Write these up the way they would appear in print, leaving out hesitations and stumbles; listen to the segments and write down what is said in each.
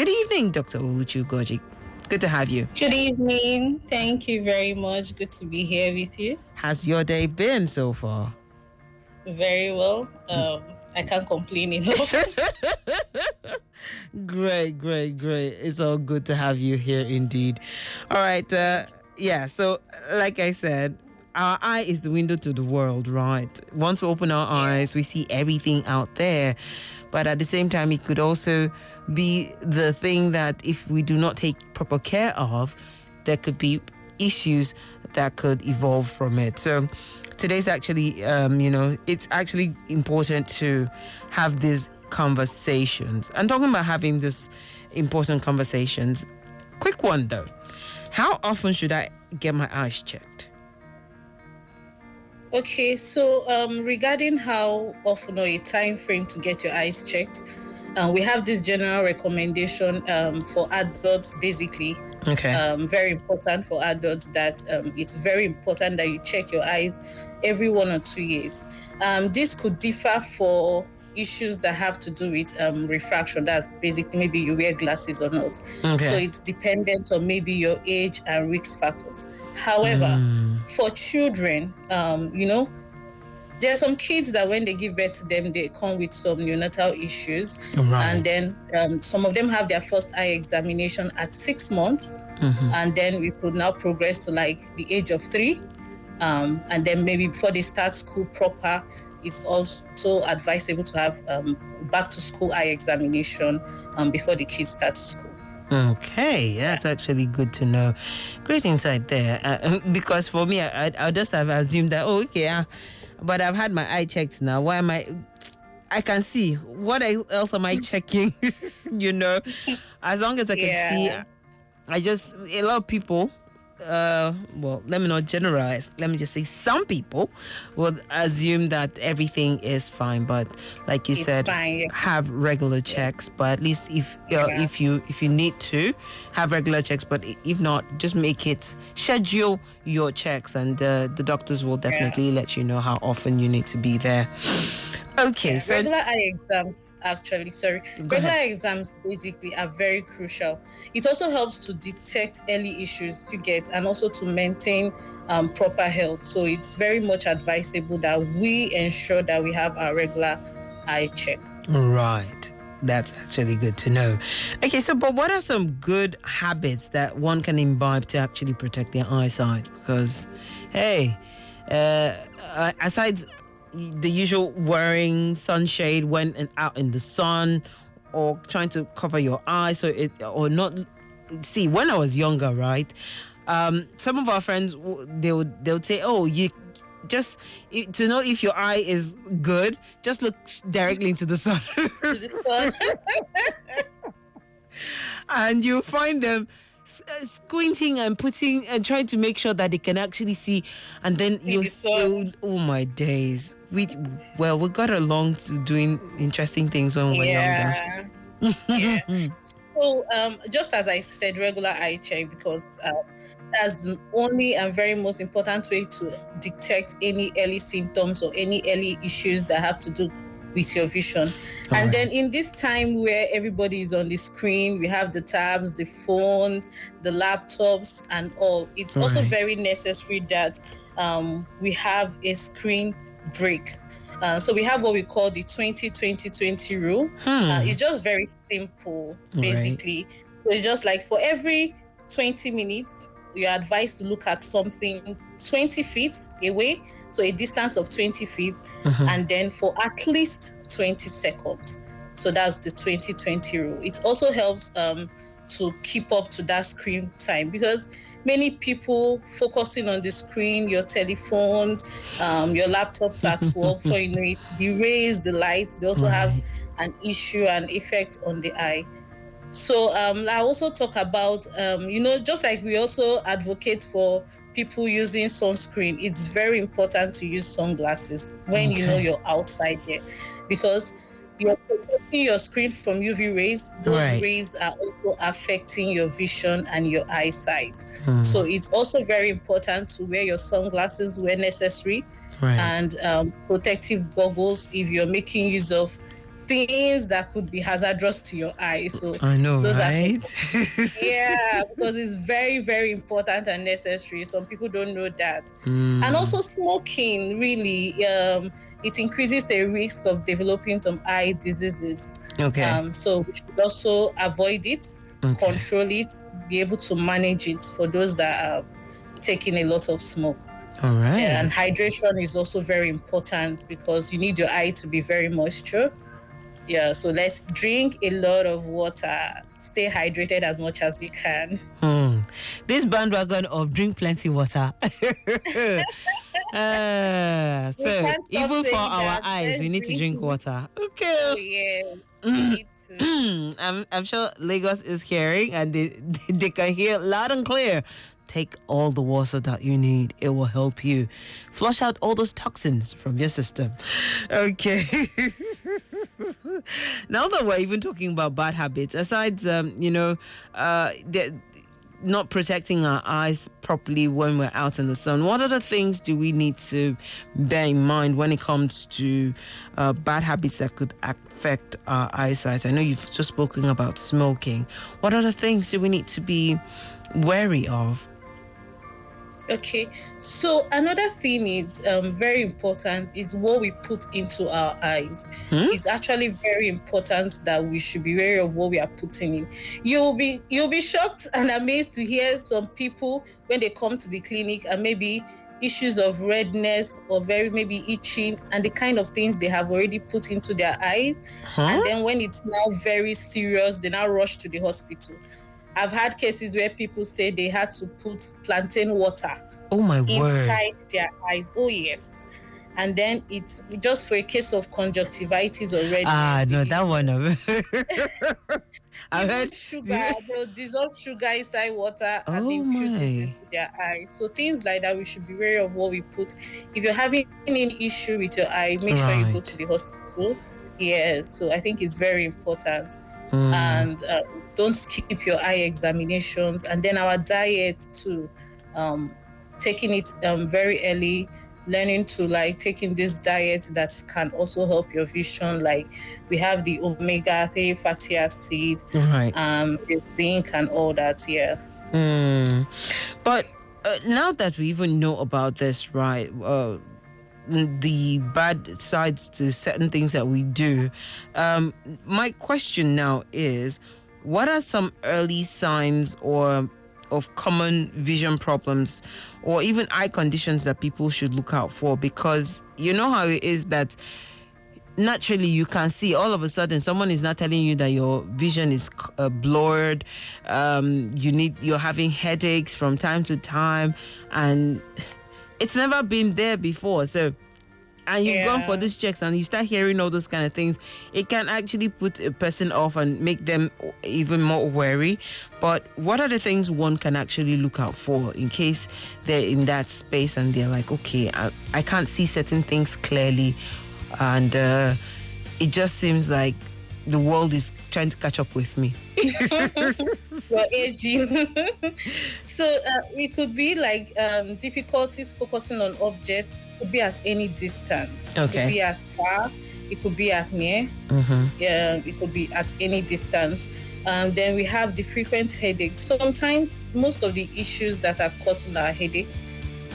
Good evening, Dr. Oluchi Ugorchi. Good to have you. Good evening. Thank you very much. Good to be here with you. How's your day been so far? Very well. I can't complain enough. Great. It's all good to have you here indeed. All right. So like I said, our eye is the window to the world, right? Once we open our eyes, we see everything out there. But at the same time, it could also be the thing that if we do not take proper care of, there could be issues that could evolve from it. So today's actually, it's actually important to have these conversations. And talking about having these important conversations, quick one though. How often should I get my eyes checked? Okay, so regarding how often or a time frame to get your eyes checked, we have this general recommendation for adults, basically. Okay. Very important for adults that it's very important that you check your eyes every 1 or 2 years. This could differ for issues that have to do with refraction. That's basically maybe you wear glasses or not. Okay. So it's dependent on maybe your age and risk factors. However, for children, there are some kids that when they give birth to them, they come with some neonatal issues. Right. And then some of them have their first eye examination at 6 months. And then we could now progress to like the age of 3. And then maybe before they start school proper, it's also advisable to have back to school eye examination before the kids start school. Okay, that's actually good to know. Great insight there. Because for me, I just have assumed that, but I've had my eye checked now. Why am I can see. What else am I checking? As long as I can see, a lot of people, let me not generalize. Let me just say some people would assume that everything is fine, but like you said, have regular checks. But at least if you need to have regular checks, but if not, just schedule your checks, and the doctors will definitely let you know how often you need to be there. Okay, so regular eye exams regular exams basically are very crucial. It also helps to detect early issues you get and also to maintain proper health. So it's very much advisable that we ensure that we have our regular eye check. Right. That's actually good to know. Okay, so but what are some good habits that one can imbibe to actually protect their eyesight? Because, aside the usual wearing sunshade when out in the sun, or trying to cover your eyes, or not. See, when I was younger, right? Some of our friends they would say, "Oh, you just to know if your eye is good, just look directly into the sun." And you find them squinting and putting and trying to make sure that they can actually see, and then oh my days, we got along to doing interesting things when we were younger. So just as I said, regular eye check, because that's the only and very most important way to detect any early symptoms or any early issues that have to do with your vision. And then in this time where everybody is on the screen, we have the tabs, the phones, the laptops and all, it's also very necessary that we have a screen break. So we have what we call the 20-20-20 rule. It's just very simple, basically. So it's just like for every 20 minutes, you're advised to look at something 20 feet away, so a distance of 20 feet, and then for at least 20 seconds. So that's the 20-20 rule. It also helps to keep up to that screen time, because many people focusing on the screen, your telephones, your laptops at work, for the rays, the light, they also have an issue and effect on the eye. So I also talk about, just like we also advocate for people using sunscreen, it's very important to use sunglasses when you're outside there, because you're protecting your screen from UV rays. Those rays are also affecting your vision and your eyesight. So it's also very important to wear your sunglasses where necessary, and protective goggles if you're making use of things that could be hazardous to your eyes. So I know, those are some. right? Yeah, because it's very, very important and necessary. Some people don't know that. And also smoking, really, it increases a risk of developing some eye diseases. Okay. So we should also avoid it, Okay. control it, be able to manage it for those that are taking a lot of smoke. All right. And hydration is also very important because you need your eye to be very moisture. Yeah, so let's drink a lot of water. Stay hydrated as much as you can. This bandwagon of drink plenty water. So even for our eyes, we need to drink water. Okay. Oh yeah. Me too. I'm sure Lagos is hearing, and they can hear loud and clear. Take all the water that you need. It will help you flush out all those toxins from your system. Okay. Now that we're even talking about bad habits, aside, not protecting our eyes properly when we're out in the sun, what other things do we need to bear in mind when it comes to bad habits that could affect our eyesight? I know you've just spoken about smoking. What other things do we need to be wary of? Okay, so another thing is very important is what we put into our eyes. It's actually very important that we should be wary of what we are putting in. You'll be shocked and amazed to hear some people when they come to the clinic and maybe issues of redness or very maybe itching and the kind of things they have already put into their eyes. And then when it's now very serious, they now rush to the hospital. I've had cases where people say they had to put plantain water inside their eyes. Oh, yes. And then it's just for a case of conjunctivitis or redness. No, that one. I've heard sugar. They'll dissolve sugar inside water and infuse it into their eye. So things like that, we should be wary of what we put. If you're having an issue with your eye, make sure you go to the hospital. Yes. So I think it's very important. And don't skip your eye examinations. And then our diet too, taking it very early, learning to taking this diet that can also help your vision. Like we have the omega-3 fatty acid, the zinc and all that. Yeah. But now that we even know about this, right? The bad sides to certain things that we do. My question now is, what are some early signs or of common vision problems or even eye conditions that people should look out for? Because you know how it is that naturally you can see all of a sudden someone is not telling you that your vision is blurred, you're having headaches from time to time, and it's never been there before. So, and you've gone for these checks and you start hearing all those kind of things, it can actually put a person off and make them even more wary. But what are the things one can actually look out for in case they're in that space and they're like, okay, I can't see certain things clearly, and it just seems like the world is trying to catch up with me? You're aging. So it could be difficulties focusing on objects. It could be at any distance. It could be at far. It could be at near. It could be at any distance. Then we have the frequent headaches. Sometimes most of the issues that are causing our headache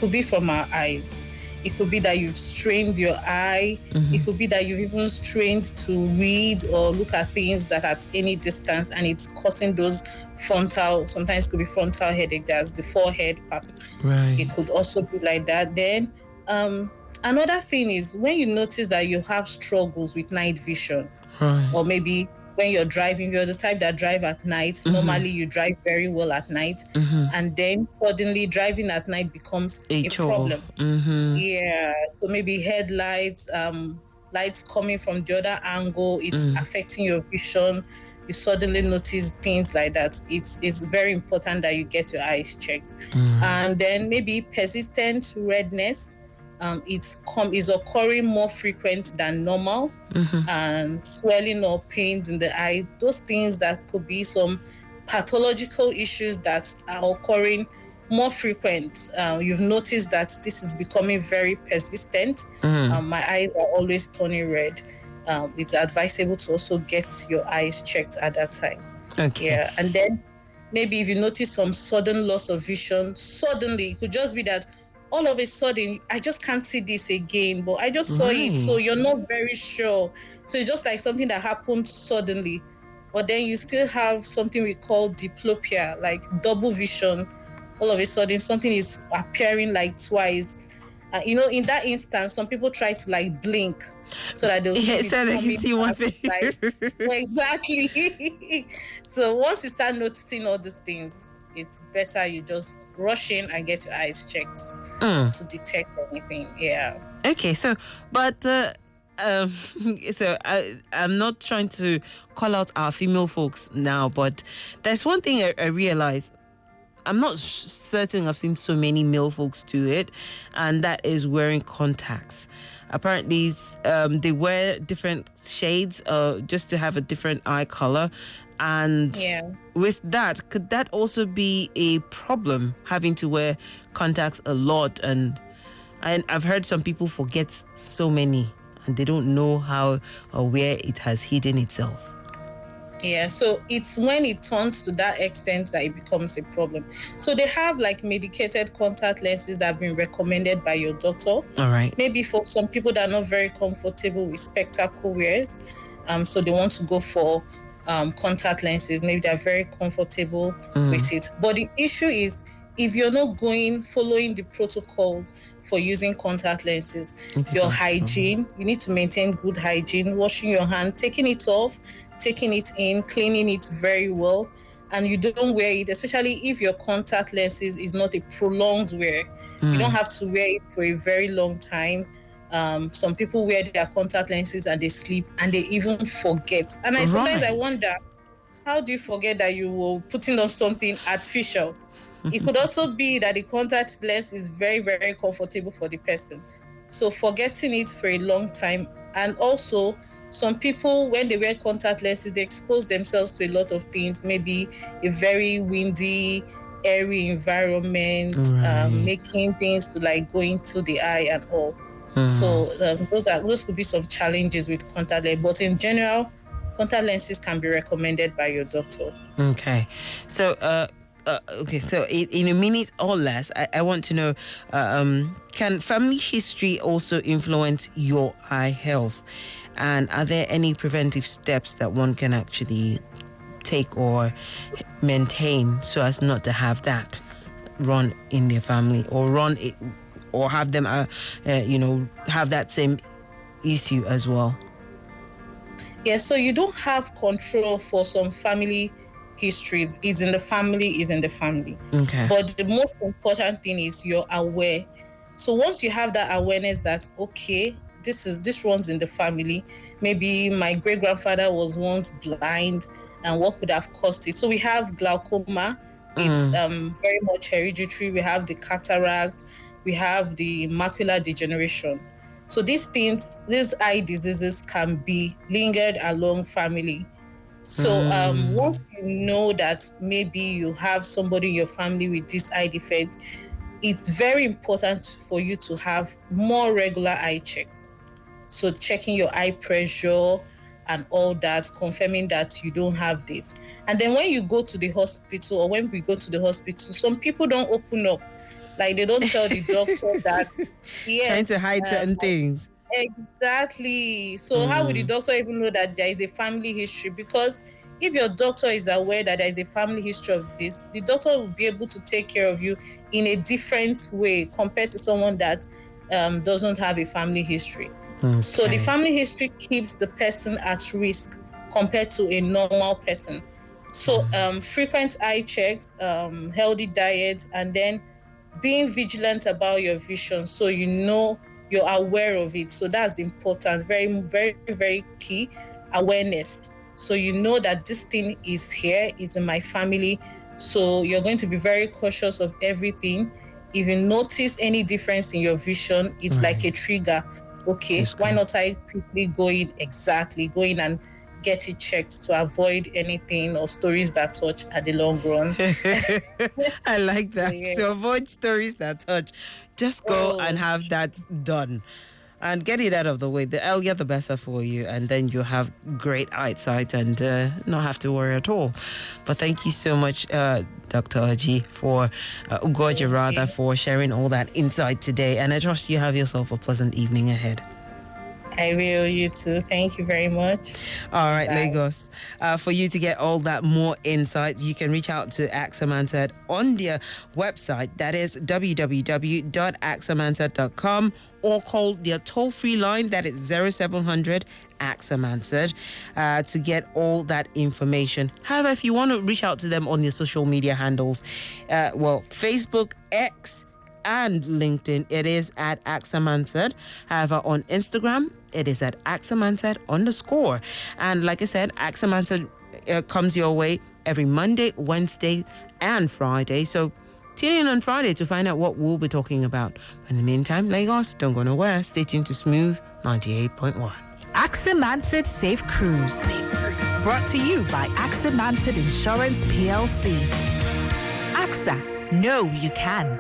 could be from our eyes. It could be that you've strained your eye. It could be that you've even strained to read or look at things that at any distance, and it's causing those sometimes it could be frontal headache. That's the forehead part. Right. It could also be like that. Then another thing is when you notice that you have struggles with night vision, or maybe when you're driving, you're the type that drive at night. Normally you drive very well at night, and then suddenly driving at night becomes a problem. Yeah, so maybe headlights, lights coming from the other angle, it's affecting your vision. You suddenly notice things like that. It's very important that you get your eyes checked. And then maybe persistent redness. Is occurring more frequent than normal, and swelling or pains in the eye. Those things that could be some pathological issues that are occurring more frequent. You've noticed that this is becoming very persistent. My eyes are always turning red. it's advisable to also get your eyes checked at that time. Okay. Yeah, and then maybe if you notice some sudden loss of vision, suddenly it could just be that all of a sudden I just can't see this again, but I just saw it, so Right. you're not very sure. So it's just like something that happened suddenly, but then you still have something we call diplopia, like double vision. All of a sudden something is appearing like twice. In that instance, some people try to like blink so that they'll Yeah, feel it's so they can coming see one back. thing. Like, well, exactly. So once you start noticing all these things, it's better you just rush in and get your eyes checked to detect anything. Yeah. Okay, so but um so I'm not trying to call out our female folks now, but there's one thing I realize. I'm not certain I've seen so many male folks do it, and that is wearing contacts. Apparently, they wear different shades just to have a different eye color. And Yeah. with that, could that also be a problem, having to wear contacts a lot? And I've heard some people forget so many, and they don't know how or where it has hidden itself. Yeah, so it's when it turns to that extent that it becomes a problem. So they have like medicated contact lenses that have been recommended by your doctor. All right. Maybe for some people that are not very comfortable with spectacle wears, so they want to go for contact lenses. Maybe they're very comfortable with it. But the issue is, if you're not following the protocols for using contact lenses, your hygiene, you need to maintain good hygiene, washing your hand, taking it off, taking it in, cleaning it very well, and you don't wear it, especially if your contact lenses is not a prolonged wear. You don't have to wear it for a very long time. Some people wear their contact lenses and they sleep and they even forget. And sometimes I wonder, how do you forget that you were putting on something artificial? It could also be that the contact lens is very, very comfortable for the person. So forgetting it for a long time. And also, some people, when they wear contact lenses, they expose themselves to a lot of things, maybe a very windy, airy environment, making things to like go into the eye and all. So those could be some challenges with contact lenses. But in general, contact lenses can be recommended by your doctor. Okay. So okay, so in a minute or less, I want to know, can family history also influence your eye health? And are there any preventive steps that one can actually take or maintain so as not to have that run in their family, or or have them, have that same issue as well? Yeah, so you don't have control for some family histories. It's in the family. Okay. But the most important thing is you're aware. So once you have that awareness that, okay, this runs in the family. Maybe my great grandfather was once blind, and what could have caused it? So we have glaucoma. It's very much hereditary. We have the cataract. We have the macular degeneration. So these eye diseases can be lingered along family. So once you know that maybe you have somebody in your family with this eye defect, it's very important for you to have more regular eye checks. So checking your eye pressure and all that, confirming that you don't have this. And then when you go to the hospital, or when we go to the hospital, some people don't open up. Like, they don't tell the doctor that, yes. Trying to hide certain things. Exactly. So how would the doctor even know that there is a family history? Because if your doctor is aware that there is a family history of this, the doctor will be able to take care of you in a different way compared to someone that doesn't have a family history. Okay. So the family history keeps the person at risk compared to a normal person. So frequent eye checks, healthy diet, and then being vigilant about your vision, so you know you're aware of it. So that's important, very, very, very key, awareness. So you know that this thing is here, it's in my family. So you're going to be very cautious of everything. If you notice any difference in your vision, it's like a trigger. Okay, why not I quickly go in and get it checked to avoid anything or stories that touch at the long run. I like that. Yeah. So avoid stories that touch. Just go and have that done. And get it out of the way. The earlier, the better for you. And then you have great eyesight and not have to worry at all. But thank you so much, Dr. Ugorchi, Ugorchi rather, for sharing all that insight today. And I trust you have yourself a pleasant evening ahead. I will, you too. Thank you very much. All right, Bye. Lagos. For you to get all that more insight, you can reach out to AXA Mansard on their website. That is www.axamansard.com, or call their toll-free line. That is 0700 AXA Mansard to get all that information. However, if you want to reach out to them on their social media handles, Facebook, X, and LinkedIn, it is at AXA Mansard. However, on Instagram, it is at AXA Mansard _. And like I said, AXA Mansard comes your way every Monday, Wednesday, and Friday. So tune in on Friday to find out what we'll be talking about. But in the meantime, Lagos, don't go nowhere. Stay tuned to Smooth 98.1. AXA Mansard Safe Cruise. Brought to you by AXA Mansard Insurance PLC. AXA, know you can.